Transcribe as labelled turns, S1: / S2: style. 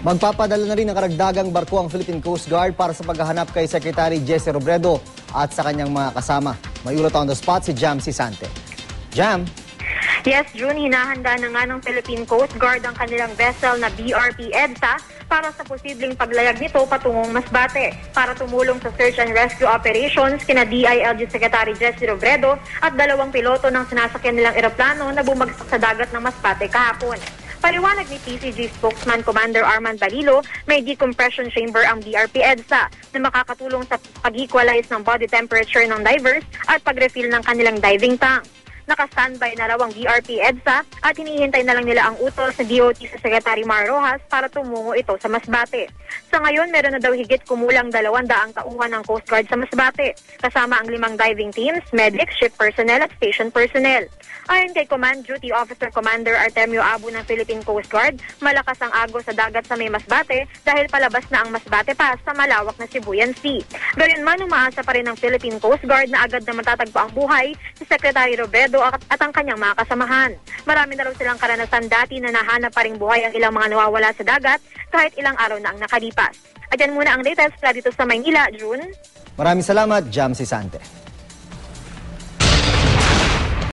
S1: Magpapadala na rin ng karagdagang barko ang Philippine Coast Guard para sa paghahanap kay Secretary Jesse Robredo at sa kanyang mga kasama. May ulat on the spot si Jam Sisante. Jam?
S2: Yes, June, hinahanda na nga ng Philippine Coast Guard ang kanilang vessel na BRP EDSA para sa posibleng paglayag nito patungong Masbate para tumulong sa search and rescue operations kina DILG Secretary Jesse Robredo at 2 piloto ng sinasakyan nilang eroplano na bumagsak sa dagat ng Masbate kahapon. Paliwanag ni PCG spokesman Commander Armand Balilo, may decompression chamber ang BRP EDSA na makakatulong sa pag-equalize ng body temperature ng divers at pag-refill ng kanilang diving tank. Naka-standby na raw ang BRP EDSA at hinihintay na lang nila ang utos sa DOT sa Secretary Mar Rojas para tumungo ito sa Masbate. Sa ngayon, meron na daw higit kumulang 200 tauhan ng Coast Guard sa Masbate, kasama ang 5 diving teams, medics, ship personnel at station personnel. Ayon kay Command Duty Officer Commander Artemio Abu ng Philippine Coast Guard, malakas ang agos sa dagat sa may Masbate dahil palabas na ang Masbate Pass sa malawak na Sibuyan Sea. Gayunman, umaasa pa rin ng Philippine Coast Guard na agad na matatagpo ang buhay si Secretary Robredo at ang kanyang mga kasamahan. Marami na raw silang karanasan dati na nahanap pa ring buhay ang ilang mga nawawala sa dagat kahit ilang araw na ang nakalipas. At yan muna ang latest dito sa Maynila, June.
S1: Maraming salamat, Jam Sisante.